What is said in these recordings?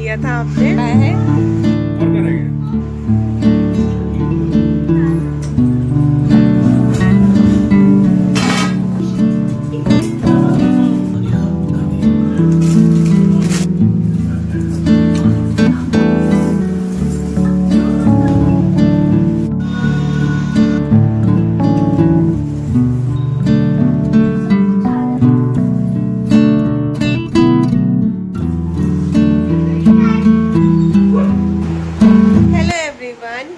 लिया था आपने है।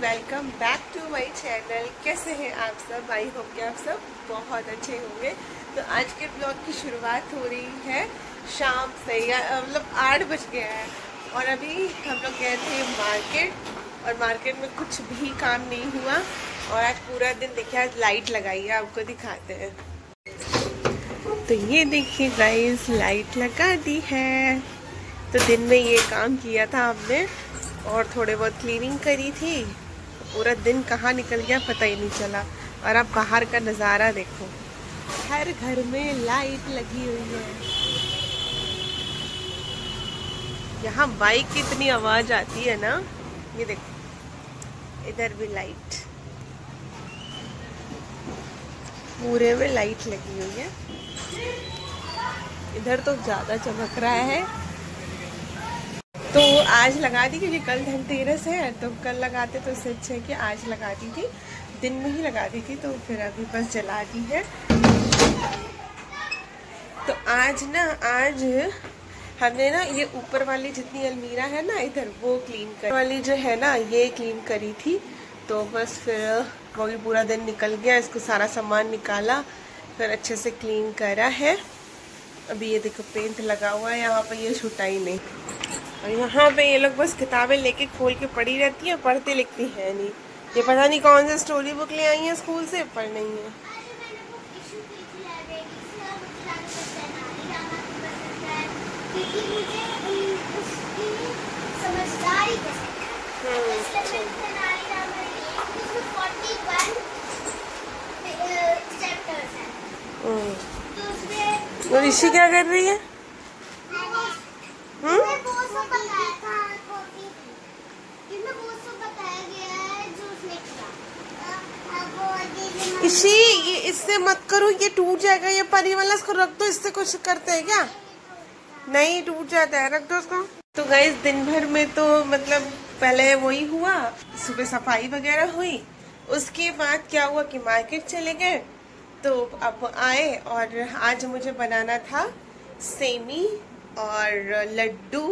Welcome back to my channel. कैसे हैं आप सब? आई होप कि आप सब बहुत अच्छे होंगे। तो आज के ब्लॉग की शुरुआत हो रही है शाम से, या मतलब 8 बज गया है और अभी हम लोग गए थे मार्केट और मार्केट में कुछ भी काम नहीं हुआ और आज पूरा दिन देखिए, आज लाइट लगाई है, आपको दिखाते हैं। तो ये देखिए गाइस, लाइट लगा दी है। तो दिन में ये काम किया था हमने और थोड़े बहुत क्लीनिंग करी थी। पूरा दिन कहाँ निकल गया पता ही नहीं चला। और अब बाहर का नज़ारा देखो, हर घर में लाइट लगी हुई है। यहाँ बाइक की इतनी आवाज आती है ना, ये देखो इधर भी लाइट, पूरे में लाइट लगी हुई है। इधर तो ज्यादा चमक रहा है। तो आज लगा दी क्योंकि कल धनतेरस है, तो कल लगाते तो इससे अच्छा है कि आज लगा दी थी, दिन में ही लगा दी थी। तो फिर अभी बस जला दी है। तो आज हमने ना ये ऊपर वाली जितनी अलमीरा है ना इधर, वो क्लीन कर वाली जो है ना, ये क्लीन करी थी। तो बस फिर वो भी पूरा दिन निकल गया, इसको सारा सामान निकाला, फिर अच्छे से क्लीन करा है। अभी ये देखो पेंट लगा हुआ है, यहाँ पर ये छूटा ही नहीं। और यहाँ पे ये लोग बस किताबें लेके खोल के पढ़ी रहती है, पढ़ती लिखती है नहीं। ये पता नहीं कौन सा स्टोरी बुक ले आई है स्कूल से, पढ़ नहीं है। और ऋषि क्या कर रही है? इसी ये इससे मत करो, ये टूट जाएगा। ये परी वाला इसको रख दो, इससे कुछ करते हैं क्या? नहीं, टूट जाता है, रख दो उसको। तो गाइस दिन भर में तो मतलब पहले वही हुआ, सुबह सफाई वगैरह हुई। उसके बाद क्या हुआ कि मार्केट चले गए। तो अब आए और आज मुझे बनाना था सेमी और लड्डू,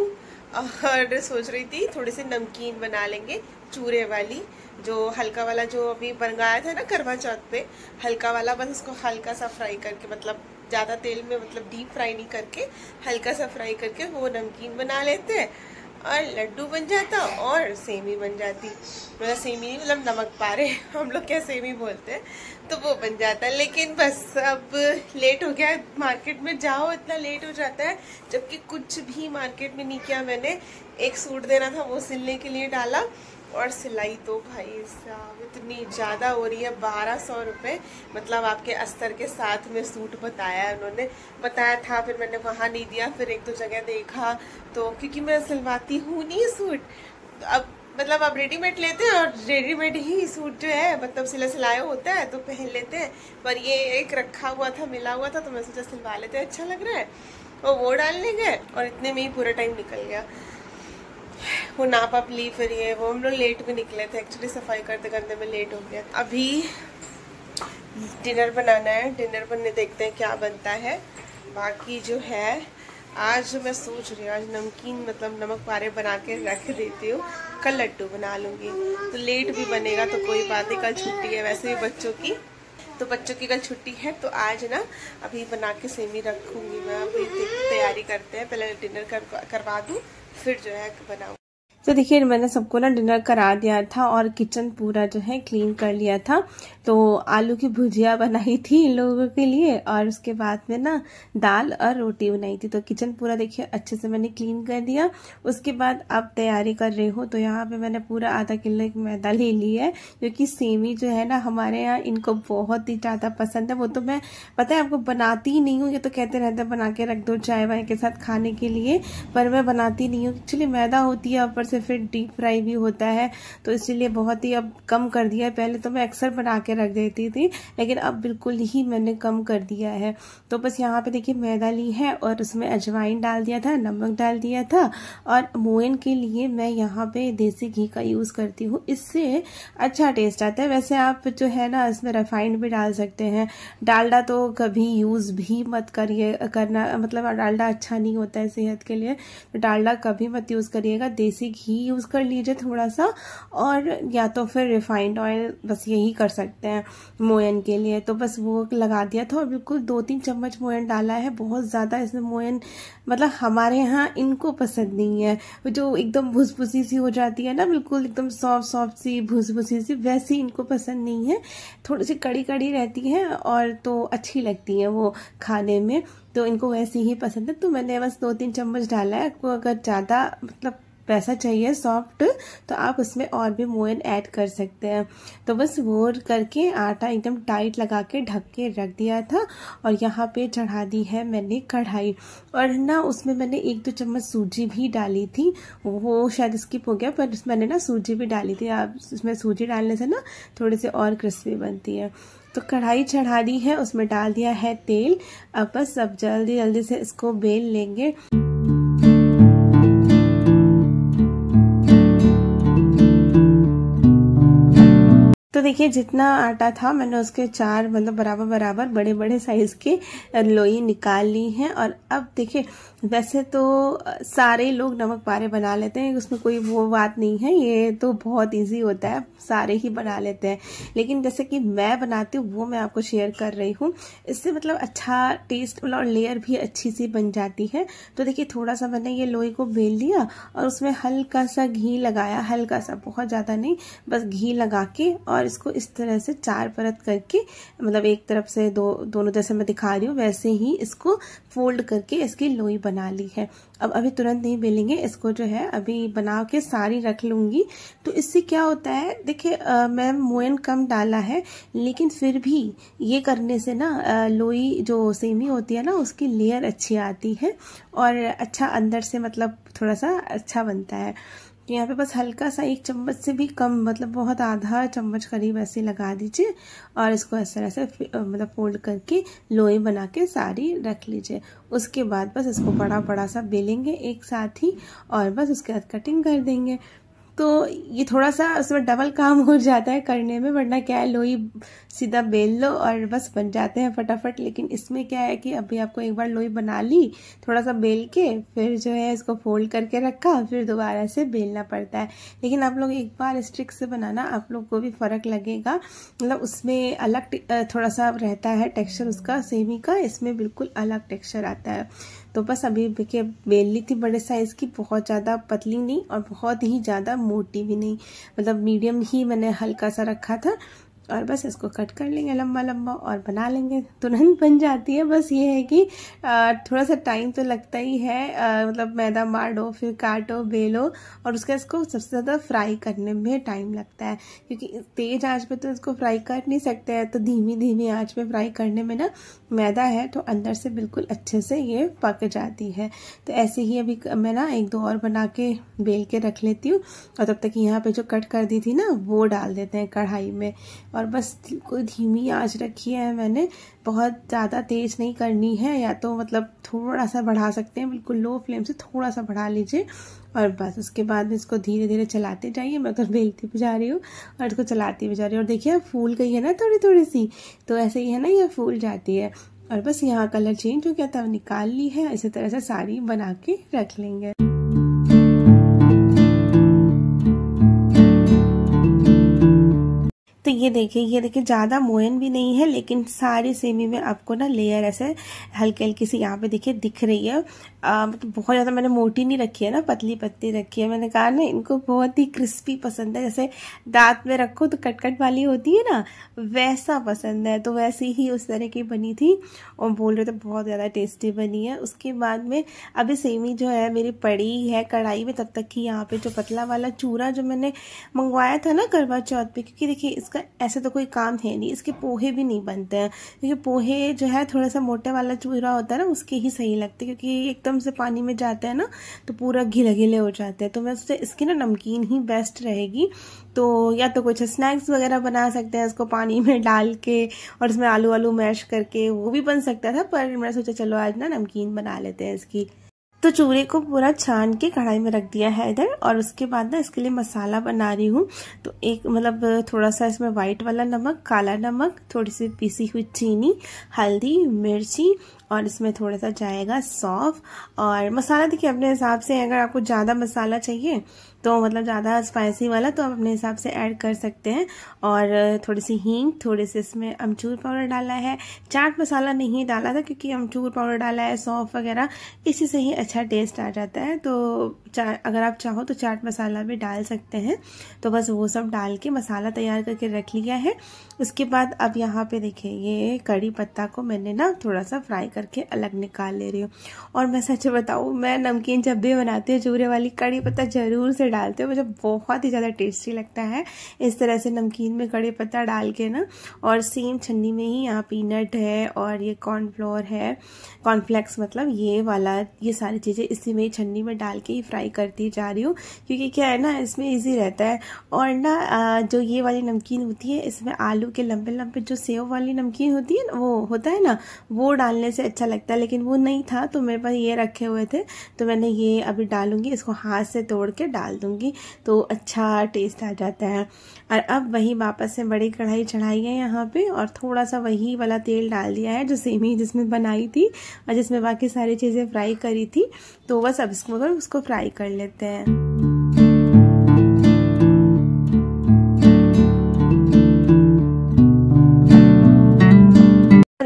और सोच रही थी थोड़ी सी नमकीन बना लेंगे, चूरे वाली, जो हल्का वाला जो अभी बनाया था ना करवा चौथ पे, हल्का वाला, बस उसको हल्का सा फ्राई करके, मतलब ज़्यादा तेल में, मतलब डीप फ्राई नहीं करके, हल्का सा फ्राई करके वो नमकीन बना लेते हैं और लड्डू बन जाता और सेमी बन जाती। मतलब सेमी मतलब नमक पारे, हम लोग क्या सेमी बोलते हैं, तो वो बन जाता है। लेकिन बस अब लेट हो गया, मार्केट में जाओ इतना लेट हो जाता है, जबकि कुछ भी मार्केट में नहीं किया मैंने। एक सूट देना था, वो सिलने के लिए डाला, और सिलाई तो भाई साहब इतनी ज़्यादा हो रही है, 1200 रुपये। मतलब आपके अस्तर के साथ में सूट बताया, उन्होंने बताया था, फिर मैंने वहाँ नहीं दिया, फिर एक दो जगह देखा। तो क्योंकि मैं सिलवाती हूँ नहीं सूट, तो अब मतलब आप रेडीमेड लेते हैं और रेडीमेड ही सूट जो है मतलब सिलाया होता है तो पहन लेते हैं। पर ये एक रखा हुआ था, मिला हुआ था, तो मैं सोचा सिलवा लेते हैं, अच्छा लग रहा है। और वो डालने गए और इतने में ही पूरा टाइम निकल गया। वो नाप आप ली, फिर ये वो हम लोग लेट भी निकले थे, एक्चुअली सफाई करते करते में लेट हो गया। अभी डिनर बनाना है, डिनर बनने देखते हैं क्या बनता है। बाकी जो है आज मैं सोच रही हूँ आज नमकीन मतलब नमक पारे बना के रख देती हूँ, कल लड्डू बना लूँगी। तो लेट भी बनेगा तो कोई बात नहीं, कल छुट्टी है वैसे भी बच्चों की, तो बच्चों की कल छुट्टी है। तो आज ना अभी बना के सेमी रखूँगी मैं। अभी तैयारी करते हैं, पहले डिनर करवा दूँ, फिर जो है बनाऊँ। तो देखिए मैंने सबको ना डिनर करा दिया था और किचन पूरा जो है क्लीन कर लिया था। तो आलू की भुजिया बनाई थी इन लोगों के लिए, और उसके बाद में ना दाल और रोटी बनाई थी। तो किचन पूरा देखिए अच्छे से मैंने क्लीन कर दिया। उसके बाद अब तैयारी कर रही हूँ। तो यहाँ पे मैंने पूरा आधा किलो मैदा ले लिया है, क्योंकि सेमी जो है ना हमारे यहाँ इनको बहुत ही ज़्यादा पसंद है। वो तो मैं पता है आपको बनाती ही नहीं हूँ, ये तो कहते रहते हैं बना के रख दो चाय वाय के साथ खाने के लिए, पर मैं बनाती नहीं हूँ। एक्चुअली मैदा होती है, ऊपर से फिर डीप फ्राई भी होता है, तो इसीलिए बहुत ही अब कम कर दिया है। पहले तो मैं अक्सर बना के रख देती थी, लेकिन अब बिल्कुल ही मैंने कम कर दिया है। तो बस यहाँ पे देखिए मैदा ली है और उसमें अजवाइन डाल दिया था, नमक डाल दिया था, और मोयन के लिए मैं यहाँ पे देसी घी का यूज करती हूँ, इससे अच्छा टेस्ट आता है। वैसे आप जो है ना इसमें रिफाइंड भी डाल सकते हैं। डालडा तो कभी यूज भी मत करना, मतलब डालडा अच्छा नहीं होता है सेहत के लिए, तो डालडा कभी मत यूज करिएगा। देसी घी यूज कर लीजिए थोड़ा सा, और या तो फिर रिफाइंड ऑयल, बस यही कर सकते हैं मोयन के लिए। तो बस वो लगा दिया था और बिल्कुल 2-3 चम्मच मोयन डाला है। बहुत ज्यादा इसमें मोयन, मतलब हमारे यहाँ इनको पसंद नहीं है, जो एकदम भुसभुसी सी हो जाती है ना, बिल्कुल एकदम सॉफ्ट सी भुसभुसी सी, वैसी इनको पसंद नहीं है। थोड़ी सी कड़ी कड़ी रहती है और तो अच्छी लगती है वो खाने में, तो इनको वैसी ही पसंद है। तो मैंने बस 2-3 चम्मच डाला है। आपको अगर ज्यादा मतलब वैसा चाहिए सॉफ्ट, तो आप उसमें और भी मोयन ऐड कर सकते हैं। तो बस वो करके आटा एकदम टाइट लगा के ढक के रख दिया था, और यहाँ पे चढ़ा दी है मैंने कढ़ाई, और ना उसमें मैंने 1-2 चम्मच सूजी भी डाली थी। वो शायद स्किप हो गया, पर मैंने ना सूजी भी डाली थी। आप उसमें सूजी डालने से ना थोड़ी सी और क्रिस्पी बनती है। तो कढ़ाई चढ़ा दी है, उसमें डाल दिया है तेल। अब बस अब जल्दी जल्दी से इसको बेल लेंगे। तो देखिए जितना आटा था मैंने उसके 4 मतलब बराबर बड़े बड़े साइज के लोई निकाल ली हैं। और अब देखिए वैसे तो सारे लोग नमक पारे बना लेते हैं, उसमें कोई वो बात नहीं है, ये तो बहुत इजी होता है, सारे ही बना लेते हैं। लेकिन जैसे कि मैं बनाती हूँ वो मैं आपको शेयर कर रही हूँ, इससे मतलब अच्छा टेस्ट और लेयर भी अच्छी सी बन जाती है। तो देखिए थोड़ा सा मैंने ये लोई को बेल लिया और उसमें हल्का सा घी लगाया, हल्का सा, बहुत ज्यादा नहीं, बस घी लगा के, और इसको इस तरह से 4 परत करके, मतलब एक तरफ से दोनों जैसे मैं दिखा रही हूँ वैसे ही इसको फोल्ड करके इसकी लोई बना ली है। अब अभी तुरंत नहीं बेलेंगे इसको, जो है अभी बना के सारी रख लूंगी। तो इससे क्या होता है देखिए, मैं मोयन कम डाला है, लेकिन फिर भी ये करने से ना लोई जो सेमी होती है ना उसकी लेयर अच्छी आती है, और अच्छा अंदर से मतलब थोड़ा सा अच्छा बनता है। तो यहाँ पे बस हल्का सा 1 चम्मच से भी कम, मतलब बहुत आधा चम्मच करीब ऐसे लगा दीजिए, और इसको इस तरह से मतलब फोल्ड करके लोई बना के सारी रख लीजिए। उसके बाद बस इसको बड़ा बड़ा सा बेलेंगे एक साथ ही, और बस उसके बाद कटिंग कर देंगे। तो ये थोड़ा सा उसमें डबल काम हो जाता है करने में, वरना क्या है लोई सीधा बेल लो और बस बन जाते हैं फटाफट। लेकिन इसमें क्या है कि अभी आपको एक बार लोई बना ली, थोड़ा सा बेल के फिर जो है इसको फोल्ड करके रखा, फिर दोबारा से बेलना पड़ता है। लेकिन आप लोग एक बार इस ट्रिक से बनाना, आप लोग को भी फर्क लगेगा, मतलब उसमें अलग थोड़ा सा रहता है टेक्सचर उसका सेमी का, इसमें बिल्कुल अलग टेक्सचर आता है। तो बस अभी देखिए बेल ली थी बड़े साइज की, बहुत ज्यादा पतली नहीं और बहुत ही ज्यादा मोटी भी नहीं, मतलब मीडियम ही मैंने हल्का सा रखा था। और बस इसको कट कर लेंगे लंबा लंबा और बना लेंगे, तुरंत बन जाती है। बस ये है कि थोड़ा सा टाइम तो लगता ही है, मतलब मैदा मारो फिर काटो बेलो, और उसका इसको सबसे ज़्यादा फ्राई करने में टाइम लगता है, क्योंकि तेज आंच पे तो इसको फ्राई कर नहीं सकते हैं, तो धीमी धीमी आंच पे फ्राई करने में ना मैदा है तो अंदर से बिल्कुल अच्छे से ये पक जाती है। तो ऐसे ही अभी मैं ना 1-2 और बना के बेल के रख लेती हूँ, और तब तक यहाँ पे जो कट कर दी थी ना वो डाल देते हैं कढ़ाई में। और बस कोई धीमी आंच रखी है मैंने, बहुत ज़्यादा तेज नहीं करनी है, या तो मतलब थोड़ा सा बढ़ा सकते हैं, बिल्कुल लो फ्लेम से थोड़ा सा बढ़ा लीजिए। और बस उसके बाद इसको धीरे धीरे चलाते जाइए, मैं तो बेलती भी जा रही हूँ और इसको चलाती भी जा रही हूँ। और देखिए फूल गई है ना थोड़ी थोड़ी सी, तो ऐसे ही है ना, ये फूल जाती है। और बस यहाँ कलर चेंज हो गया था, निकाल ली है। इसी तरह से सारी बना के रख लेंगे। तो ये ये देखिए ज़्यादा मोयन भी नहीं है, लेकिन सारी सेमी में आपको ना लेयर ऐसे हल्की हल्की सी यहाँ पे देखिए दिख रही है। मतलब बहुत ज़्यादा मैंने मोटी नहीं रखी है ना, पतली पतली रखी है। मैंने कहा ना इनको बहुत ही क्रिस्पी पसंद है, जैसे दांत में रखो तो कटकट वाली होती है ना, वैसा पसंद है। तो वैसी ही उस तरह की बनी थी और बोल रहे थे बहुत ज़्यादा टेस्टी बनी है। उसके बाद में अभी सेमी जो है मेरी पड़ी है कढ़ाई में, तब तक की यहाँ पे जो पतला वाला चूरा जो मैंने मंगवाया था ना करवा चौथ पे, क्योंकि देखिए इसका ऐसे तो कोई काम है नहीं, इसके पोहे भी नहीं बनते हैं, क्योंकि पोहे जो है थोड़ा सा मोटे वाला चूरा होता है ना, उसके ही सही लगते, क्योंकि एकदम से पानी में जाते हैं ना तो पूरा घिले घिले हो जाते हैं। तो मैं सोचा इसकी ना नमकीन ही बेस्ट रहेगी। तो या तो कुछ स्नैक्स वगैरह बना सकते हैं इसको पानी में डाल के, और इसमें आलू आलू मैश करके, वो भी बन सकता था, पर मैं सोचा चलो आज ना नमकीन बना लेते हैं इसकी। तो चूरे को पूरा छान के कढ़ाई में रख दिया है इधर, और उसके बाद ना इसके लिए मसाला बना रही हूँ। तो एक मतलब थोड़ा सा इसमें वाइट वाला नमक, काला नमक, थोड़ी सी पीसी हुई चीनी, हल्दी, मिर्ची, और इसमें थोड़ा सा जाएगा सौंफ। और मसाला देखिए अपने हिसाब से, अगर आपको ज़्यादा मसाला चाहिए तो मतलब ज़्यादा स्पाइसी वाला तो आप अपने हिसाब से ऐड कर सकते हैं। और थोड़ी सी हींग, थोड़े से इसमें अमचूर पाउडर डाला है, चाट मसाला नहीं डाला था क्योंकि अमचूर पाउडर डाला है, सौंफ वगैरह, इसी से ही अच्छा टेस्ट आ जाता है। तो अगर आप चाहो तो चाट मसाला भी डाल सकते हैं। तो बस वो सब डाल के मसाला तैयार करके रख लिया है। उसके बाद अब यहाँ पे देखिए ये कड़ी पत्ता को मैंने ना थोड़ा सा फ्राई करके अलग निकाल ले रही हूँ। और मैं सच बताऊँ, मैं नमकीन जब भी बनाती हूँ चूरे वाली, कड़ी पत्ता जरूर से डालते हो, मुझे बहुत ही ज़्यादा टेस्टी लगता है इस तरह से नमकीन में कड़ी पत्ता डाल के ना। और सेम छन्नी में ही यहाँ पीनट है और ये कॉर्नफ्लोर है, कॉर्नफ्लेक्स मतलब ये वाला, ये सारी चीज़ें इसी में छन्नी में डाल के ही फ्राई करती जा रही हूँ, क्योंकि क्या है ना इसमें इजी रहता है। और ना जो ये वाली नमकीन होती है इसमें आलू के लंबे लंबे जो सेव वाली नमकीन होती है ना, वो होता है ना, वो डालने से अच्छा लगता है, लेकिन वो नहीं था तो मेरे पास ये रखे हुए थे, तो मैंने ये अभी डालूंगी, इसको हाथ से तोड़ के डाल दूंगी तो अच्छा टेस्ट आ जाता है। और अब वही वापस से बड़ी कढ़ाई चढ़ाई है यहाँ पे, और थोड़ा सा वही वाला तेल डाल दिया है जो सेमी जिसमें बनाई थी और जिसमें बाकी सारी चीज़ें फ्राई करी थी। तो बस अब उसको फ्राई कर लेते हैं।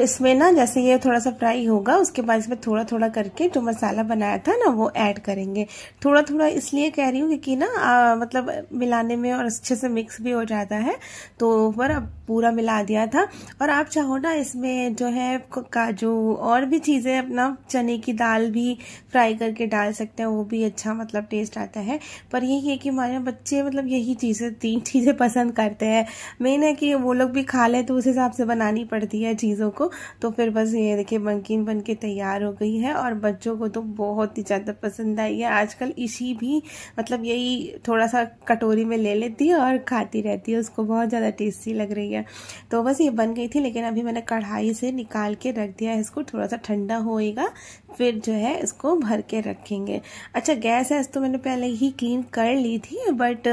इसमें ना जैसे ये थोड़ा सा फ्राई होगा, उसके बाद इसमें थोड़ा थोड़ा करके जो मसाला बनाया था ना वो ऐड करेंगे। थोड़ा थोड़ा इसलिए कह रही हूँ क्योंकि ना मतलब मिलाने में और अच्छे से मिक्स भी हो जाता है, तो पर अब पूरा मिला दिया था। और आप चाहो ना इसमें जो है काजू और भी चीज़ें, अपना चने की दाल भी फ्राई करके डाल सकते हैं, वो भी अच्छा मतलब टेस्ट आता है। पर यही है कि हमारे बच्चे मतलब यही चीज़ें 3 चीज़ें पसंद करते हैं। मेन है कि वो लोग भी खा लें तो उस हिसाब से बनानी पड़ती है चीज़ों को। तो फिर बस ये देखिए नमकीन बन के तैयार हो गई है, और बच्चों को तो बहुत ही ज़्यादा पसंद आई है। आजकल इसी भी मतलब यही थोड़ा सा कटोरी में ले लेती है और खाती रहती है, उसको बहुत ज़्यादा टेस्टी लग रही है। तो बस ये बन गई थी, लेकिन अभी मैंने कढ़ाई से निकाल के रख दिया है इसको, थोड़ा सा ठंडा होएगा फिर जो है इसको भर के रखेंगे। अच्छा गैस तो मैंने पहले ही क्लीन कर ली थी, बट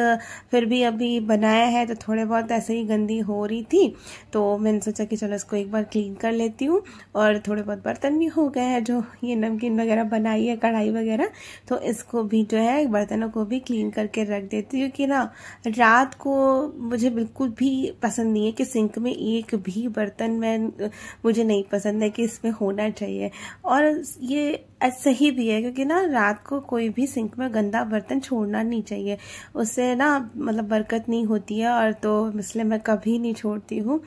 फिर भी अभी बनाया है तो थोड़े बहुत ऐसे ही गंदी हो रही थी, तो मैंने सोचा कि चलो इसको एक बार क्लीन कर लेती हूँ। और थोड़े बहुत बर्तन भी हो गए हैं जो ये नमकीन वगैरह बनाई है, कढ़ाई वगैरह, तो इसको भी जो है बर्तनों को भी क्लीन करके रख देती हूँ। कि ना रात को मुझे बिल्कुल भी पसंद नहीं है कि सिंक में एक भी बर्तन मुझे नहीं पसंद है कि इसमें होना चाहिए। और ये सही भी है क्योंकि ना रात को कोई भी सिंक में गंदा बर्तन छोड़ना नहीं चाहिए, उससे ना मतलब बरकत नहीं होती है। और तो इसलिए मैं कभी नहीं छोड़ती हूँ।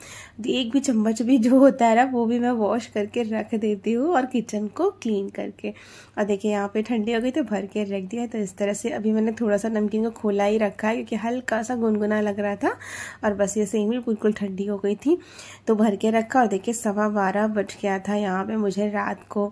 एक भी चम्मच भी जो होता है ना वो भी मैं वॉश करके रख देती हूँ और किचन को क्लीन करके। और देखिए यहाँ पे ठंडी हो गई तो भर के रख दिया। तो इस तरह से अभी मैंने थोड़ा सा नमकीन को खोला ही रखा है क्योंकि हल्का सा गुनगुना लग रहा था, और बस ये सेम ही बिल्कुल ठंडी हो गई थी तो भर के रखा। और देखिए 12:15 बज गया था यहाँ पे मुझे रात को।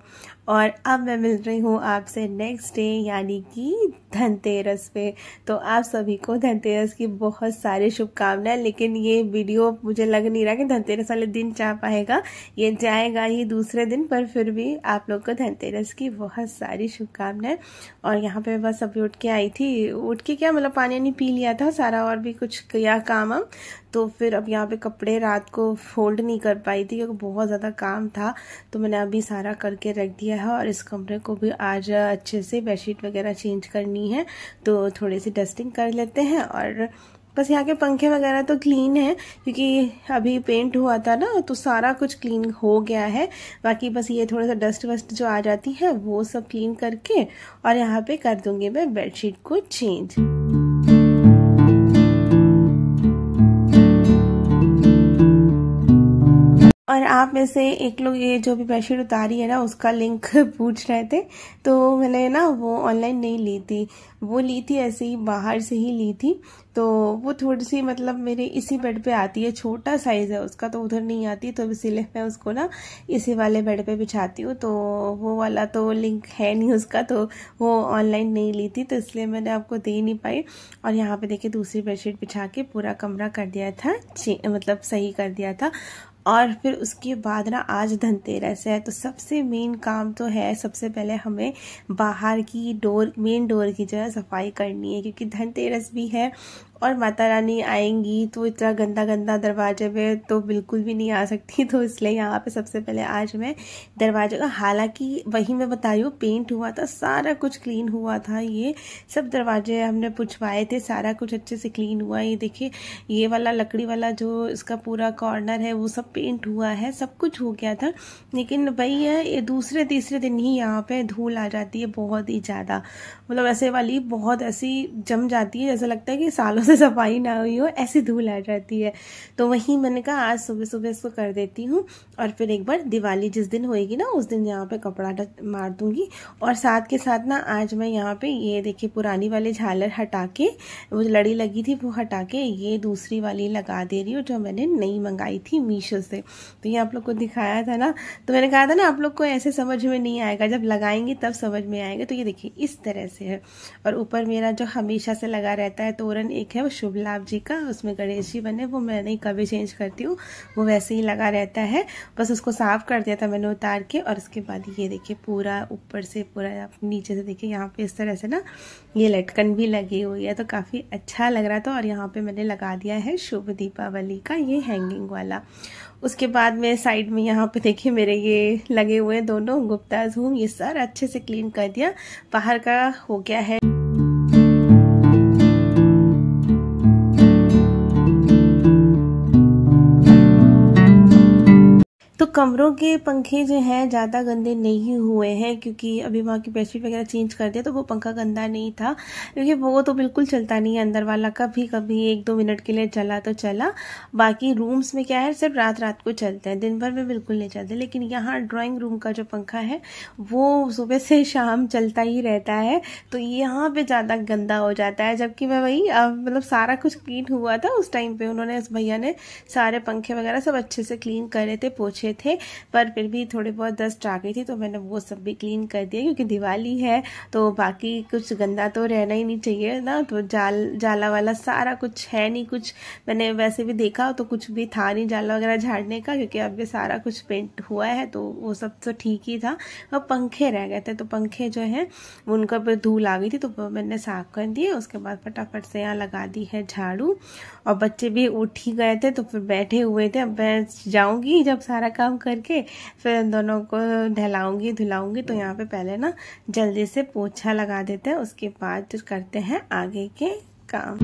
और अब मैं मिल रही हूँ आपसे नेक्स्ट डे यानी कि धनतेरस पे। तो आप सभी को धनतेरस की बहुत सारी शुभकामनाएं। लेकिन ये वीडियो मुझे लग नहीं रहा कि धनतेरस वाले दिन जा पाएगा, ये जाएगा ही दूसरे दिन, पर फिर भी आप लोग को धनतेरस की बहुत सारी शुभकामनाएं। और यहाँ पे बस अभी उठ के आई थी, उठ के क्या मतलब पानी नहीं पी लिया था सारा, और भी कुछ किया काम। तो फिर अब यहाँ पे कपड़े रात को फोल्ड नहीं कर पाई थी क्योंकि बहुत ज़्यादा काम था, तो मैंने अभी सारा करके रख दिया है। और इस कमरे को भी आज अच्छे से बेडशीट वगैरह चेंज करनी है, तो थोड़ी सी डस्टिंग कर लेते हैं और बस यहाँ के पंखे वगैरह तो क्लीन है क्योंकि अभी पेंट हुआ था ना, तो सारा कुछ क्लीन हो गया है। बाकी बस ये थोड़ा सा डस्ट वस्ट जो आ जाती है वो सब क्लीन करके और यहाँ पे कर दूंगी मैं बेडशीट को चेंज। और आप में से एक लोग ये जो भी बेडशीट उतारी है ना उसका लिंक पूछ रहे थे, तो मैंने ना वो ऑनलाइन नहीं ली थी, वो ली थी ऐसे ही बाहर से ही ली थी। तो वो थोड़ी सी मतलब मेरे इसी बेड पे आती है, छोटा साइज है उसका तो उधर नहीं आती, तो इसीलिए मैं उसको ना इसी वाले बेड पे बिछाती हूँ। तो वो वाला तो लिंक है नहीं उसका, तो वो ऑनलाइन नहीं ली थी, तो इसलिए मैंने आपको दे नहीं पाई। और यहाँ पे देखिए दूसरी बेडशीट बिछा के पूरा कमरा कर दिया था, मतलब सही कर दिया था। और फिर उसके बाद ना आज धनतेरस है, तो सबसे मेन काम तो है, सबसे पहले हमें बाहर की मेन डोर की जो है सफाई करनी है, क्योंकि धनतेरस भी है और माता रानी आएंगी तो इतना गंदा गंदा दरवाजे पे तो बिल्कुल भी नहीं आ सकती। तो इसलिए यहाँ पे सबसे पहले आज मैं दरवाजे का, हालांकि वही मैं बता रही हूँ पेंट हुआ था, सारा कुछ क्लीन हुआ था, ये सब दरवाजे हमने पुछवाए थे, सारा कुछ अच्छे से क्लीन हुआ। ये देखिए ये वाला लकड़ी वाला जो इसका पूरा कॉर्नर है वो सब पेंट हुआ है, सब कुछ हो गया था। लेकिन वही है, ये दूसरे तीसरे दिन ही यहाँ पे धूल आ जाती है बहुत ही ज्यादा, मतलब ऐसे वाली बहुत ऐसी जम जाती है, जैसा लगता है कि सालों से सफाई ना हुई हो, ऐसी धूल आ जाती है। तो वही मैंने कहा आज सुबह सुबह इसको कर देती हूँ, और फिर एक बार दिवाली जिस दिन होएगी ना उस दिन यहाँ पे कपड़ा मार दूंगी। और साथ के साथ ना आज मैं यहाँ पे ये देखिए पुरानी वाली झालर हटा के, वो लड़ी लगी थी वो हटा के ये दूसरी वाली लगा दे रही हूँ जो मैंने नई मंगाई थी मीशो से। तो ये आप लोग को दिखाया था ना, तो मैंने कहा था ना आप लोग को ऐसे समझ में नहीं आएगा, जब लगाएंगे तब समझ में आएगा। तो ये देखिए इस तरह से है। और ऊपर मेरा जो हमेशा से लगा रहता है तोरण एक है, वो शुभ लाभ जी का, उसमें गणेश जी बने, वो मैं नहीं कभी चेंज करती हूँ, वो वैसे ही लगा रहता है। बस उसको साफ कर दिया था मैंने उतार के। और उसके बाद ये देखिए पूरा ऊपर से पूरा नीचे से देखिए यहाँ पे इस तरह से ना ये लटकन भी लगी हुई है, तो काफी अच्छा लग रहा था। और यहाँ पे मैंने लगा दिया है शुभ दीपावली का ये हैंगिंग वाला। उसके बाद में साइड में यहाँ पे देखिए मेरे ये लगे हुए दोनों गुप्ता झूम, ये सारा अच्छे से क्लीन कर दिया, बाहर का हो गया है। तो कमरों के पंखे जो हैं ज़्यादा गंदे नहीं हुए हैं, क्योंकि अभी वहाँ की बेडशीट वगैरह चेंज कर दिया, तो वो पंखा गंदा नहीं था, क्योंकि वो तो बिल्कुल चलता नहीं है अंदर वाला, कभी कभी 1-2 मिनट के लिए चला तो चला। बाकी रूम्स में क्या है सिर्फ रात रात को चलते हैं, दिन भर में बिल्कुल नहीं चलते। लेकिन यहाँ ड्राइंग रूम का जो पंखा है वो सुबह से शाम चलता ही रहता है, तो यहाँ पे ज़्यादा गंदा हो जाता है। जबकि मैं वही मतलब सारा कुछ क्लीन हुआ था उस टाइम पे, उन्होंने उस भैया ने सारे पंखे वगैरह सब अच्छे से क्लीन करे थे, पोछे थे, पर फिर भी थोड़ी बहुत डस्ट आ गई थी, तो मैंने वो सब भी क्लीन कर दिया, क्योंकि दिवाली है तो बाकी कुछ गंदा तो रहना ही नहीं चाहिए ना। तो जाला वाला सारा कुछ है नहीं, कुछ मैंने वैसे भी देखा तो कुछ भी था नहीं जाला वगैरह झाड़ने का, क्योंकि अब ये सारा कुछ पेंट हुआ है, तो वो सब तो ठीक ही था। अब पंखे रह गए थे, तो पंखे जो है उनका पर धूल आ गई थी, तो मैंने साफ कर दिए। उसके बाद फटाफट से यहाँ लगा दी है झाड़ू, और बच्चे भी उठ ही गए थे तो फिर बैठे हुए थे। अब मैं जाऊंगी जब सारा काम करके, फिर इन दोनों को नहलाऊंगी धुलाऊंगी। तो यहाँ पे पहले ना जल्दी से पोछा लगा देते हैं, उसके बाद करते हैं आगे के काम।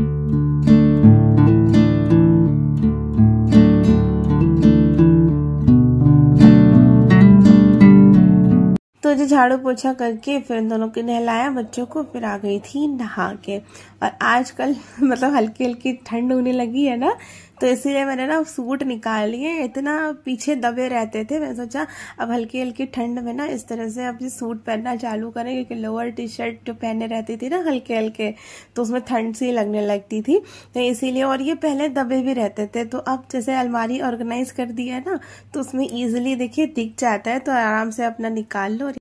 तो जो झाड़ू पोछा करके फिर इन दोनों को नहलाया बच्चों को, फिर आ गई थी नहा के। और आजकल मतलब हल्की हल्की ठंड होने लगी है ना, तो इसीलिए मैंने ना सूट निकाल लिए, इतना पीछे दबे रहते थे। मैं सोचा अब हल्की हल्की ठंड में ना इस तरह से अब सूट पहनना चालू करें, क्योंकि लोअर टी शर्ट जो पहने रहती थी ना हल्के हल्के, तो उसमें ठंड सी लगने लगती थी, तो इसीलिए। और ये पहले दबे भी रहते थे, तो अब जैसे अलमारी ऑर्गेनाइज कर दी है ना, तो उसमें ईजिली देखिए दिख जाता है, तो आराम से अपना निकाल लो।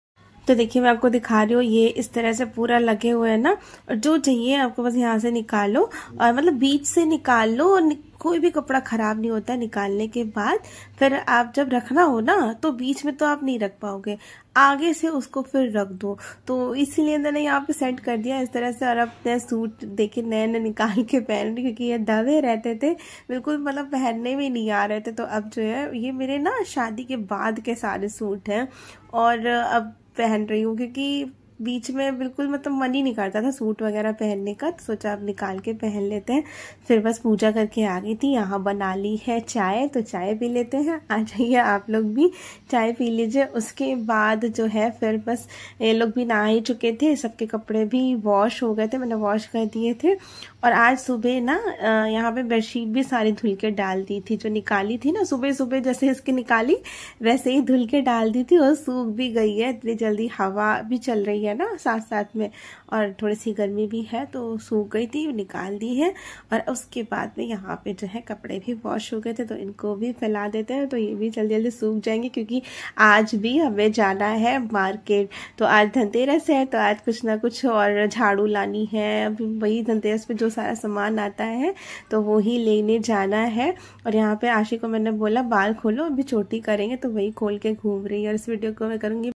तो देखिए मैं आपको दिखा रही हूँ, ये इस तरह से पूरा लगे हुए हैं ना, और जो चाहिए आपको बस यहाँ से निकालो, और मतलब बीच से निकाल लो, और कोई भी कपड़ा खराब नहीं होता निकालने के बाद। फिर आप जब रखना हो ना तो बीच में तो आप नहीं रख पाओगे, आगे से उसको फिर रख दो। तो इसीलिए मैंने यहाँ पे सेट कर दिया इस तरह से। और अब नए सूट देखिए नए नए निकाल के पहन रही, क्योंकि ये दबे रहते थे बिल्कुल, मतलब पहनने में नहीं आ रहे थे। तो अब जो है ये मेरे ना शादी के बाद के सारे सूट हैं, और अब पहन रही हूँ, क्योंकि बीच में बिल्कुल मतलब मन ही नहीं करता था सूट वगैरह पहनने का, तो सोचा अब निकाल के पहन लेते हैं। फिर बस पूजा करके आ गई थी। यहाँ बना ली है चाय, तो चाय पी लेते हैं। आ जाइए आप लोग भी चाय पी लीजिए। उसके बाद जो है फिर बस ये लोग भी नहा ही चुके थे, सबके कपड़े भी वॉश हो गए थे, मैंने वॉश कर दिए थे। और आज सुबह ना यहाँ पे बेडशीट भी सारी धुल के डाल दी थी, जो निकाली थी ना सुबह सुबह जैसे इसकी निकाली वैसे ही धुल के डाल दी थी, और सूख भी गई है इतनी जल्दी। हवा भी चल रही है ना साथ साथ में, और थोड़ी सी गर्मी भी है, तो सूख गई थी, निकाल दी है। और उसके बाद में यहाँ पे जो है कपड़े भी वॉश हो गए थे, तो इनको भी फैला देते हैं, तो ये भी जल्दी जल्दी सूख जाएंगे, क्योंकि आज भी हमें जाना है मार्केट। तो आज धनतेरस है, तो आज कुछ ना कुछ और झाड़ू लानी है, अभी वही धनतेरस पे जो सारा सामान आता है तो वो ही लेने जाना है। और यहाँ पे आशी को मैंने बोला बाल खोलो, अभी चोटी करेंगे, तो वही खोल के घूम रही है। और इस वीडियो को मैं करूँगी